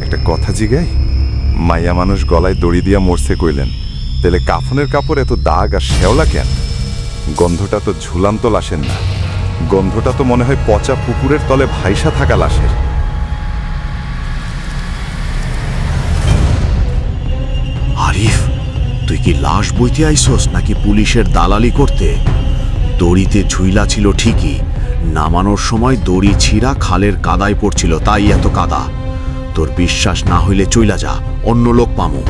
একটা কথা জিগাই, মাইয়া মানুষ গলায় দড়ি দিয়া মরছে কইলেন, তাহলে কাফনের কাপড় এত দাগ আর শ্যাওলা কেন? গন্ধটা তো ঝুলান্ত লাশের না, গন্ধটা তো মনে হয় পচা পুকুরের তলে ভাইসা থাকা লাশের। আরিফ, তুই কি লাশ বইতে আইসোস নাকি পুলিশের দালালি করতে? দড়িতে ঝুইলা ছিল ঠিকই, নামানোর সময় দড়ি ছিঁড়া খালের কাদায় পড়ছিল, তাই এত কাদা। তোর বিশ্বাস না হইলে চইলা যা, অন্য লোক পামু।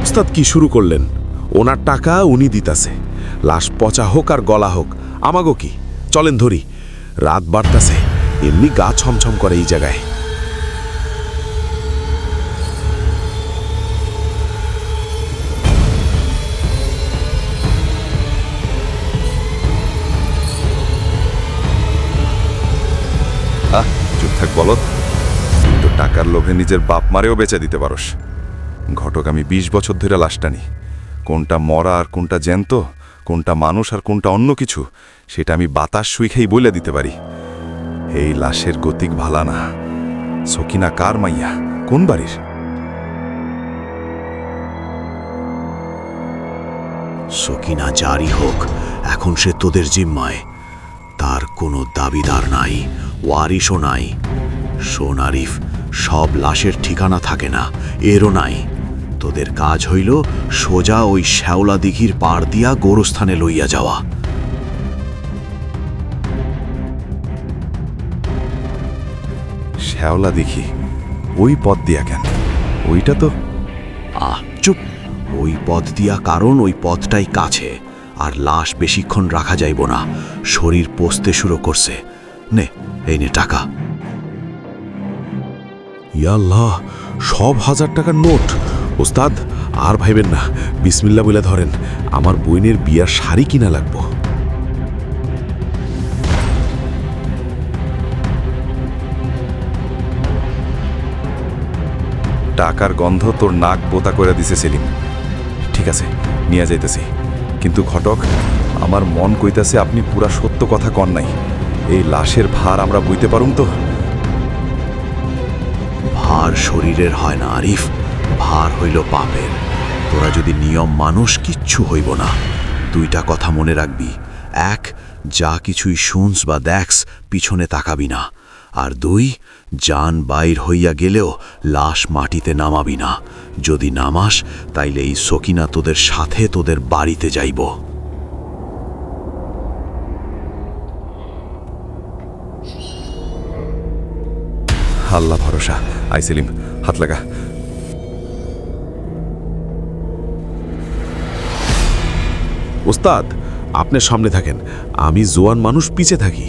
ওস্তাদ কি শুরু করলেন? ওনার টাকা উনি দিতাছে, লাশ পচা হোক আর গলা হোক আমাগো কি? চলেন ধরি, রাত বাড়তাছে, এমনি গা ছমছম করে এই জায়গায়। চুপ থাক বলত, তুই তো টাকার লোভে নিজের বাপ মারেও বেচে দিতে পারস। ঘটক, আমি 20 বছর ধরে লাশ টানি। কোনটা মরা আর কোনটা জ্যান্ত, কোনটা মানুষ আর কোনটা অন্য কিছু, সেটা আমি বাতাস শুইখাই বলে দিতে পারি। এই লাশের গতিক ভালা না। সকিনা কার মাইয়া, কোন বাড়ির? সকিনা জারি হোক, এখন সে তোদের জিম্মায়। তার কোনো দাবিদার নাই, ওয়ারিশও নাই। শোন আরিফ, সব লাশের ঠিকানা থাকে না, এরও নাই। তোদের কাজ হইল সোজা ওই শ্যাওলা দিঘির পাড় দিয়া গোরস্থানে লইয়া যাওয়া। শ্যাওলা দেখি, ওই পথ দিয়া কেন? ওইটা তো চুপ। ওই পথ দিয়া, কারণ ওই পথটাই কাছে, আর লাশ বেশিক্ষণ রাখা যাইব না, শরীর পচতে শুরু করছে। নে, এই নে টাকা। ইয়াল্লাহ, সব 1000 টাকার নোট। ওস্তাদ আর ভাইবেন না, বিসমিল্লাহ বলে ধরেন, আমার বইনের বিয়ার শাড়ি কিনা লাগবো। টাকার গন্ধ তোর নাক বোতা করে দিছে সেলিম। ঠিক আছে, নিয়ে যাইতেছি, কিন্তু ঘটক, আমার মন কইতাছে আপনি পুরা সত্য কথা কন নাই। এই লাশের ভার আমরা বইতে পারুম তো? ভার শরীরের হয় না আরিফ, ভার হইল পাপের। তোরা যদি নিয়ম মানুষ, কিচ্ছু হইব না। 2টা কথা মনে রাখবি। 1, যা কিছুই শুনস বা দেখস পিছনে তাকাবি না। আর 2, জান বাইর হইয়া গেলেও লাশ মাটিতে নামাবি না। যদি নামাস, তাইলে এই সকিনা তোদের সাথে তোদের বাড়িতে যাইব। আল্লাহ ভরসা। আই সেলিম, হাত লাগা। ওস্তাদ, আপনি সামনে থাকেন, আমি জোয়ান মানুষ পিছে থাকি।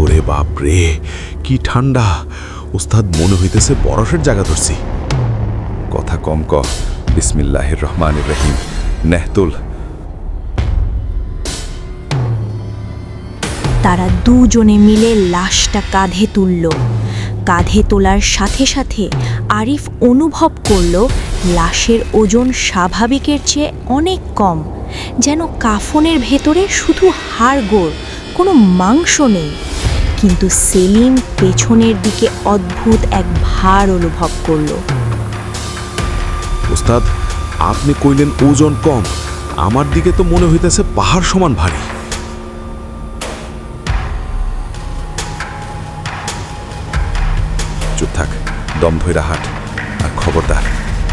ওরে বাপ রে, কি ঠান্ডা! ওস্তাদ, মনে হইতেছে বরফের জায়গা ধরছি। কথা কম ক। বিসমিল্লাহির রহমানির রহিম। নেহতুল। তারা দুজনে মিলে লাশটা কাঁধে তুলল। কাঁধে তোলার সাথে সাথে আরিফ অনুভব করল লাশের ওজন স্বাভাবিকের চেয়ে অনেক কম, যেন কাফনের ভেতরে শুধু হাড়গোড়, কোনো মাংস নেই। কিন্তু সেলিম পেছনের দিকে অদ্ভুত এক ভার অনুভব করল। ওস্তাদ, আপনি কইলেন ওজন কম, আমার দিকে তো মনে হইতেছে পাহাড় সমান ভারী। চুপ থাক, দম ধইরা হাট, আর খবরদার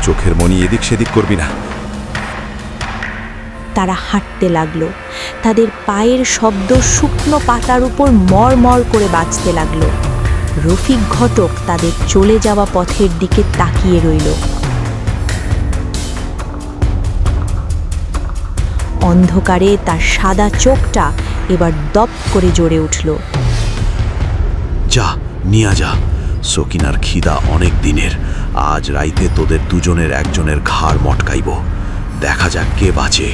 চোখের মনি এদিক সেদিক করবি না। তারা হাঁটতে লাগলো। তাদের পায়ের শব্দ শুকনো পাতার উপর মরমর করে বাজতে লাগলো। রফিক ঘটক তাদের চলে যাওয়া পথের দিকে তাকিয়ে রইল। অন্ধকারে তার সাদা চোখটা এবার দপ করে জ্বলে উঠল। যা, নিয়া যা। সকিনার খিদা অনেক দিনের। আজ রাইতে তোদের দুজনের একজনের ঘাড় মটকাইব। দেখা যাক কে বাঁচে,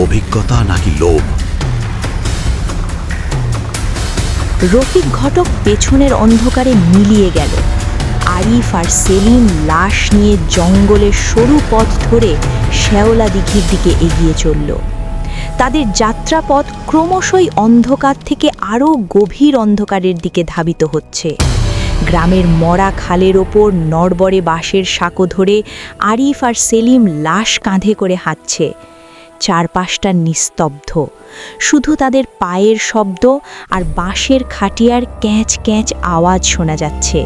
অভিজ্ঞতা নাকি লোভ। রফিক ঘটক পেছনের অন্ধকারে মিলিয়ে গেল। আরিফ আর সেলিম লাশ নিয়ে জঙ্গলের সরু পথ ধরে শ্যাওলা দিঘির দিকে এগিয়ে চলল। তাদের যাত্রাপথ ক্রমশই অন্ধকার থেকে আরও গভীর অন্ধকারের দিকে ধাবিত হচ্ছে। গ্রামের মরা খালের ওপর নড়বড়ে বাঁশের সাঁকো ধরে আরিফ আর সেলিম লাশ কাঁধে করে হাঁটছে। চারপাশটা নিস্তব্ধ, শুধু তাদের পায়ের শব্দ আর বাঁশের খাটিয়ার ক্যাঁচ ক্যাঁচ আওয়াজ শোনা যাচ্ছে।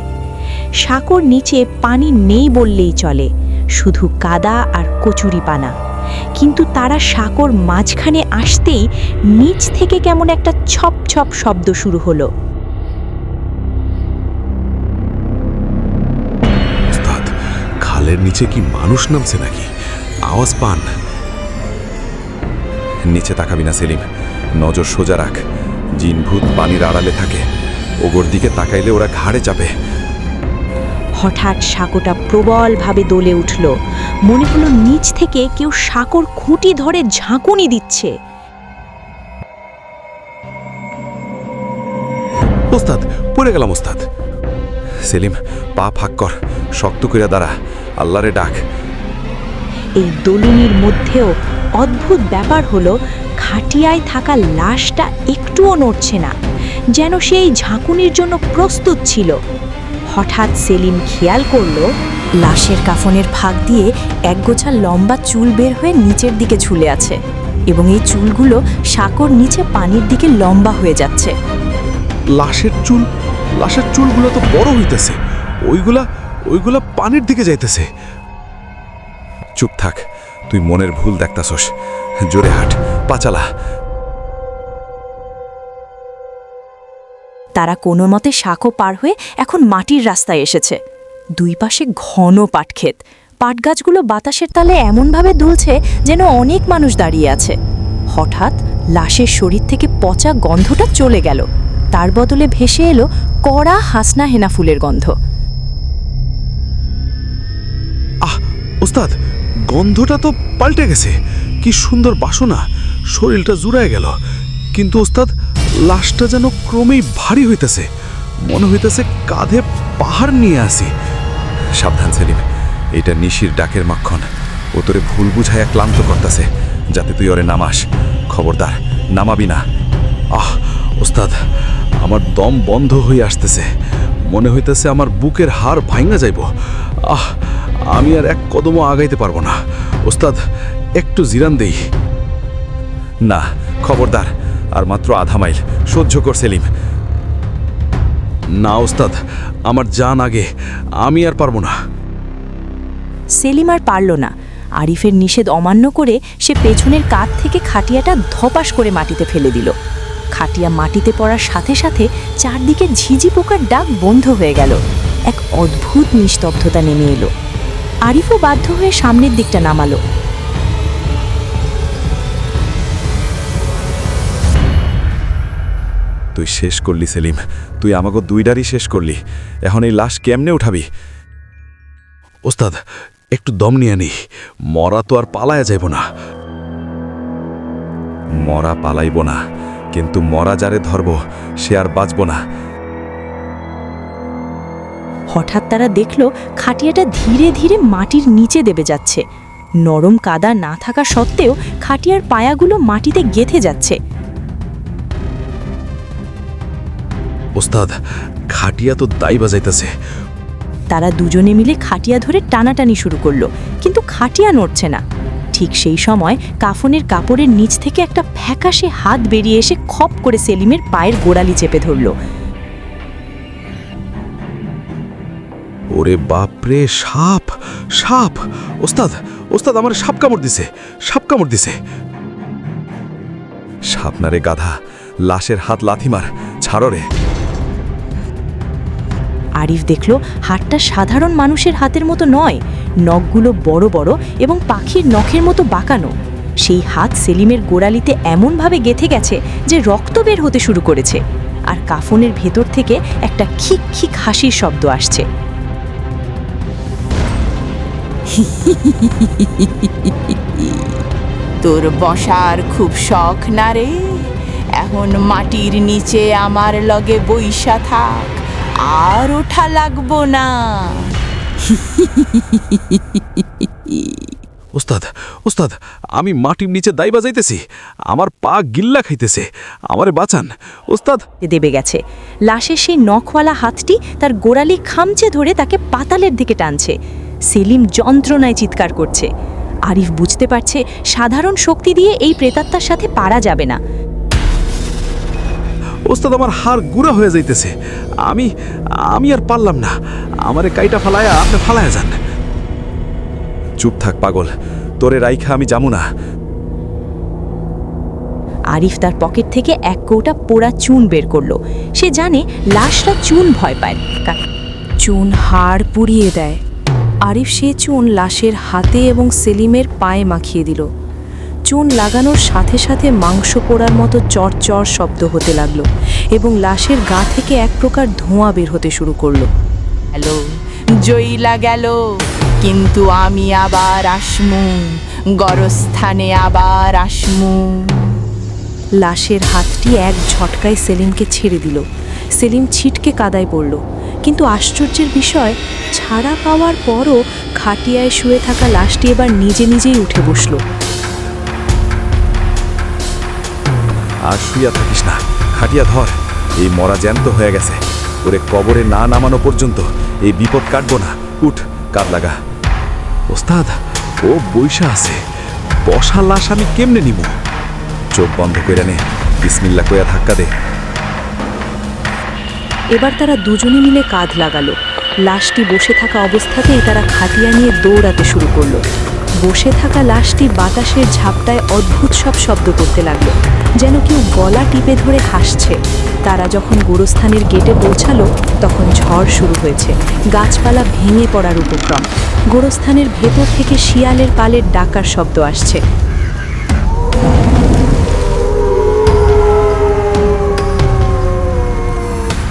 সাঁকোর নিচে পানি নেই বললেই চলে, শুধু কাদা আর কচুরিপানা। কিন্তু তারা সাঁকোর মাঝখানে আসতেই নিচ থেকে কেমন একটা ছপ ছপ শব্দ শুরু হলো। ওস্তাদ, খালের নিচে কি মানুষ নামছে নাকি? আওয়াজ পান? নিচে তাকাবি না সেলিম, নজর সোজা রাখ। জিন ভূত পানির আড়ালে থাকে, ওগোর দিকে তাকাইলে ওরা ঘাড়ে চাপে। হঠাৎ সাঁকোটা প্রবলভাবে দোলে উঠল। মনে হলো নিচ থেকে কেউ সাঁকোর খুঁটি ধরে ঝাঁকুনি দিচ্ছে। ওস্তাদ, পড়ে গেলাম ওস্তাদ। সেলিম, পা ফাঁক কর, শক্ত করে দাঁড়া, আল্লাহরে ডাক। এই দোলুনির মধ্যেও অদ্ভুত ব্যাপার হলো, খাটিয়ায় থাকা লাশটা একটুও নড়ছে না, যেন সেই ঝাঁকুনির জন্য প্রস্তুত ছিল। হঠাৎ সেলিম খেয়াল করলো লাশের কাফনের ফাঁক দিয়ে একগোছা লম্বা চুল বের হয়ে নিচের দিকে ঝুলে আছে, এবং এই চুলগুলো সাঁকোর নিচে পানির দিকে লম্বা হয়ে যাচ্ছে। লাশের চুলগুলো তো বড় হইতেছে, ওইগুলা পানির দিকে যাইতেছে। চুপ থাক, তুই মনের ভুল দেখতাছস। জোরে হাঁট, পাচালা। তারা কোনো মতে সাঁকো পার হয়ে এখন মাটির রাস্তায় এসেছে। দুই পাশে ঘন পাটক্ষেত, পাটগাছগুলো বাতাসের তালে এমনভাবে দুলছে যেন অনেক মানুষ দাঁড়িয়ে আছে। হঠাৎ লাশের শরীর থেকে পচা গন্ধটা চলে গেল, তার বদলে ভেসে এলো কড়া হাসনা হেনা ফুলের গন্ধ। ওস্তাদ, গন্ধটা তো পাল্টে গেছে। কি সুন্দর বাসনা, শরীরটা জুড়ায় গেল। কিন্তু ওস্তাদ, লাশটা যেন ক্রমেই ভারী হইতেছে। মনে হইতেছে কাঁধে পাহাড় নিয়ে আসি। সাবধান সেলিম, এটা নিশির ডাকের মাখন। ও তোরে ভুল বুঝাইয়া ক্লান্ত করতেছে, যাতে তুই ওরে নামাস। খবরদার, নামাবি না। ওস্তাদ, আমার দম বন্ধ হয়ে আসতেছে। মনে হইতেছে আমার বুকের হাড় ভাঙা যাইব। আমি আর এক কদমও আগাইতে পারবো না। ওস্তাদ, একটু জিরান দেই। না, খবরদার, আর মাত্র আধা মাইল সহ্য কর সেলিম। না ওস্তাদ, আমার জান আগে, আমি আর পারবো না। সেলিম আর পারল না। আরিফের নিষেধ অমান্য করে সে পেছনের কাঁধ থেকে খাটিয়াটা ধপাস করে মাটিতে ফেলে দিল। খাটিয়া মাটিতে পড়ার সাথে সাথে চারদিকে ঝিঝি পোকার ডাক বন্ধ হয়ে গেল। এক অদ্ভুত নিস্তব্ধতা নেমে এলো। আরিফও বাধ্য হয়ে সামনের দিকটা নামালো। তুই শেষ করলি সেলিম, তুই আমাকে দুইটারই শেষ করলি। এখন এই লাশ কেমনে উঠাবি? ওস্তাদ, একটু দম নিয়ে নেই, মরা তো আর পালায়া যাইব না। মরা পালাইব না, কিন্তু মরা যারে ধরব সে আর বাঁচব না। হঠাৎ তারা দেখল খাটিয়াটা ধীরে ধীরে মাটির নিচে দেবে যাচ্ছে। নরম কাদা না থাকা সত্ত্বেও খাটিয়ার পায়াগুলো মাটিতে গেঁথে যাচ্ছে। ওস্তাদ, খাটিয়া তো দাই বাজাইতেছে। তারা দুজনে মিলে খাটিয়া ধরে টানাটানি শুরু করলো, কিন্তু খাটিয়া নড়ছে না। ঠিক সেই সময় কাফনের কাপড়ের নিচ থেকে একটা ফ্যাকাশে হাত বেরিয়ে এসে খপ করে সেলিমের পায়ের গোড়ালি চেপে ধরল। ওরে বাপরে, সাপ! সাপ! ওস্তাদ, ওস্তাদ, আমার সাপ কামড় দিছে, সাপ কামড় দিছে। সাপনারে গাধা, লাশের হাত লাথি মার, ছাড়ো রে। আরিফ দেখল হাতটা সাধারণ মানুষের হাতের মতো নয়, নখগুলো বড় বড় এবং পাখির নখের মতো বাঁকানো। সেই হাত সেলিমের গোড়ালিতে এমনভাবে গেঁথে গেছে যে রক্ত বের হতে শুরু করেছে, আর কাফনের ভেতর থেকে একটা খিক খিক হাসির শব্দ আসছে। তোর বসার খুব শখ না রে? এখন মাটির নিচে আমার লগে বইসা থাক, আর ওঠা লাগবো না। ওস্তাদ ওস্তাদ, আমি মাটির নিচে দাই বাজাইতেছি, আমার পা গিল্লা খাইতেছে, আমারে বাঁচান ওস্তাদ। দেবে গেছে। লাশের সেই নখওয়ালা হাতটি তার গোড়ালি খামচে ধরে তাকে পাতালের দিকে টানছে। সেলিম যন্ত্রণায় চিৎকার করছে। আরিফ বুঝতে পারছে সাধারণ শক্তি দিয়ে এই প্রেতাত্মার সাথে পারা যাবে না। ওস্তাদ, আমার হাড় গুঁড়া হয়ে যাইতেছে, আমি আমি আর পারলাম না, আমারে কাইটা ফালায়া আপনি ফালায়া যান। চুপ থাক পাগল, তোরে রাইখা আমি যামু না। আরিফ তার পকেট থেকে এক কৌটা পোড়া চুন বের করলো। সে জানে লাশরা চুন ভয় পায়। চুন হাড় পুড়িয়ে দেয়। আরিফ সে চুন লাশের হাতে এবং সেলিমের পায়ে মাখিয়ে দিল। চুন লাগানোর সাথে সাথে মাংস পোড়ার মতো চরচর শব্দ হতে লাগলো এবং লাশের গা থেকে এক প্রকার ধোঁয়া বের হতে শুরু করলো। হ্যালো, জইলা গেল, কিন্তু আমি আবার আসমু, গরস্থানে আবার আসমু। লাশের হাতটি এক ঝটকায় সেলিমকে ছেড়ে দিল। সেলিম ছিটকে কাদায় পড়ল, কিন্তু আশ্চর্যের বিষয়, ছাড়া পাওয়ার পরও খাটিয়ায় শুয়ে থাকা লাশটি এবার নিজে নিজেই উঠে বসল। আর শুইয়া থাকিস না, খাটিয়া ধর। এই মরা জ্যান্ত হয়ে গেছে, ওরে কবরে না নামানো পর্যন্ত এই বিপদ কাটবো না। উঠ, কাঁধ লাগা। ওস্তাদ, ও বইসা আছে, বসা লাশ আমি কেমনে নিব? চোখ বন্ধ করে নে, বিসমিল্লা কইয়া ধাক্কা দে। এবার তারা দুজনে মিলে কাঁধ লাগালো। লাশটি বসে থাকা অবস্থাতেই তারা খাটিয়া নিয়ে দৌড়াতে শুরু করলো। বসে থাকা লাশটি বাতাসের ঝাপটায় অদ্ভুত সব শব্দ করতে লাগলো, যেন কেউ গলা টিপে ধরে হাসছে। তারা যখন গোরস্থানের গেটে পৌঁছালো তখন ঝড় শুরু হয়েছে, গাছপালা ভেঙে পড়ার উপক্রম। গোরস্থানের ভেতর থেকে শিয়ালের পালের ডাকার শব্দ আসছে।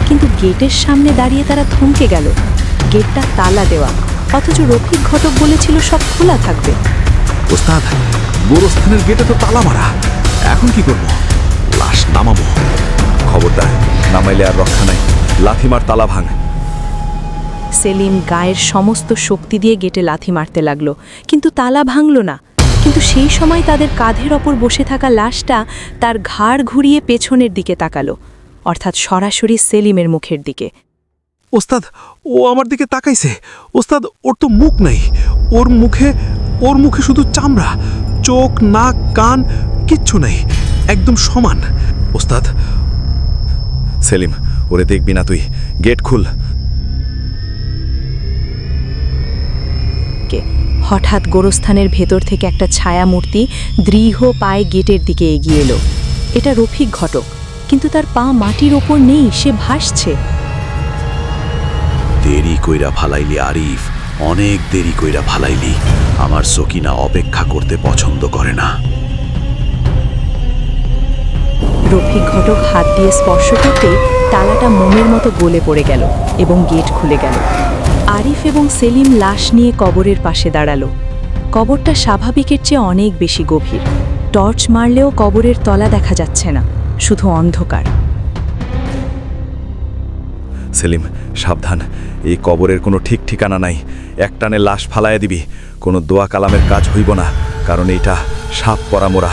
কিন্তু গেটের সামনে দাঁড়িয়ে তারা থমকে গেল। গেটটা তালা দেওয়া, অথচ রফিক ঘটক বলেছিল সব খোলা থাকবে। ওস্তাদ, গোরস্থানের গেটে তো তালা মারা, এখন কি করব? লাশ নামাবো। খবরদার, নামাইলে আর রক্ষা নাই, লাথিমার তালা ভাঙ। সেলিম গায়ের সমস্ত শক্তি দিয়ে গেটে লাথি মারতে লাগলো, কিন্তু তালা ভাঙল না। কিন্তু সেই সময় তাদের কাঁধের ওপর বসে থাকা লাশটা তার ঘাড় ঘুরিয়ে পেছনের দিকে তাকালো, অর্থাৎ সরাসরি সেলিমের মুখের দিকে। ওস্তাদ, ও আমার দিকে তাকাইছে। ওস্তাদ, ওর তো মুখ নাই, ওর মুখে শুধু চামড়া, চোখ, নাক, কান কিচ্ছু নাই, একদম সমান। ওস্তাদ, সেলিম, ওরে দেখবি না তুই, গেট খুল। হঠাৎ গোরস্থানের ভেতর থেকে একটা ছায়ামূর্তি দৃঢ় পায়ে গেটের দিকে এগিয়ে এলো। এটা রফিক ঘটক, কিন্তু তার পা মাটির ওপর নেই, সে ভাসছে। দেরি কইরা ফালাইলি আরিফ, অনেক দেরি কইরা ফালাইলি। আমার সকিনা অপেক্ষা করতে পছন্দ করে না। রফিক ঘটক হাত দিয়ে স্পর্শ করতেই তালাটা মোমের মতো গলে পড়ে গেল এবং গেট খুলে গেল। আরিফ এবং সেলিম লাশ নিয়ে কবরের পাশে দাঁড়ালো। কবরটা স্বাভাবিকের চেয়ে অনেক বেশি গভীর। টর্চ মারলেও কবরের তলা দেখা যাচ্ছে না, শুধু অন্ধকার। সেলিম, সাবধান, এই কবরের কোনো ঠিক ঠিকানা নাই। একটানে লাশ ফালাইয়া দিবি, কোনো দোয়া কালামের কাজ হইব না, কারণ এইটা সাপ পরা মোরা।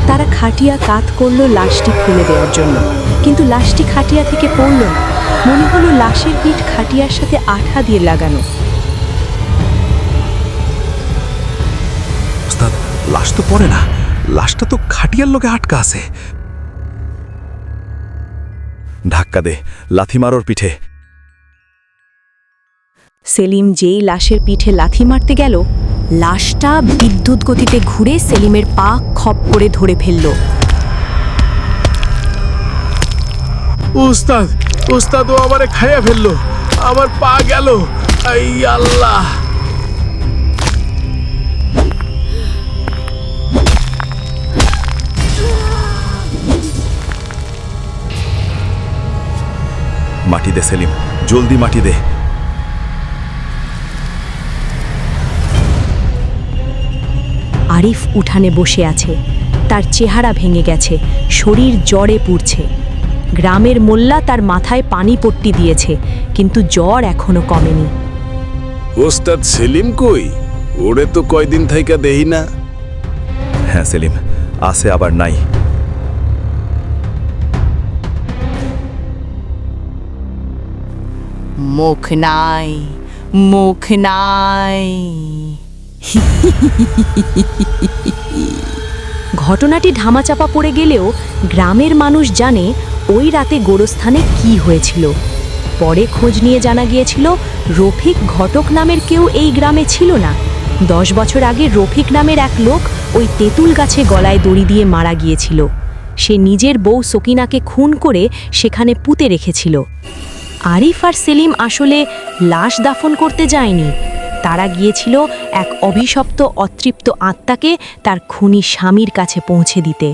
তারা খাটিয়া কাত করলো লাশটি খুলে দেওয়ার জন্য, কিন্তু লাশটি খাটিয়া থেকে পড়ল না। মনে হলো লাশের পিঠ খাটিয়ার সাথে আঠা দিয়ে লাগানো। ওস্তাদ, লাশ তো পড়ে না, লাশটা তো খাটিয়ার লোকে আটকা আছে। ধাক্কা দে, লাথি মারোর পিঠে। সেলিম যেই লাশের পিঠে লাথি মারতে গেল, লাশটা বিদ্যুৎ গতিতে ঘুরে সেলিমের পা খপ করে ধরে ফেলল। ওস্তাদ, ওস্তাদ, ও আমারে খাইয়া ফেললো, আমার পা গেল। আই আল্লাহ! মাটি দে সেলিম, জলদি মাটি দে। আরিফ উঠানে বসে আছে। তার চেহারা ভেঙে গেছে, শরীর জ্বরে পুড়ছে। গ্রামের মোল্লা তার মাথায় পানি পট্টি দিয়েছে, কিন্তু জ্বর এখনো কমেনি। ওস্তাদ সেলিম কই? ওরে তো কয়দিন থাইকা দেই না। হ্যাঁ সেলিম, আছে আবার নাই। মুখ নাই, মুখ নাই। ঘটনাটি ধামাচাপা পড়ে গেলেও গ্রামের মানুষ জানে ওই রাতে গোরস্থানে কি হয়েছিল। পরে খোঁজ নিয়ে জানা গিয়েছিল রফিক ঘটক নামের কেউ এই গ্রামে ছিল না। 10 বছর আগে রফিক নামের এক লোক ওই তেঁতুল গাছে গলায় দড়ি দিয়ে মারা গিয়েছিল। সে নিজের বউ সকিনাকে খুন করে সেখানে পুঁতে রেখেছিল। আরিফ আর সেলিম আসলে লাশ দাফন করতে যায়নি, তারা গিয়েছিল এক অভিশপ্ত অতৃপ্ত আত্মাকে তার খুনি স্বামীর কাছে পৌঁছে দিতে।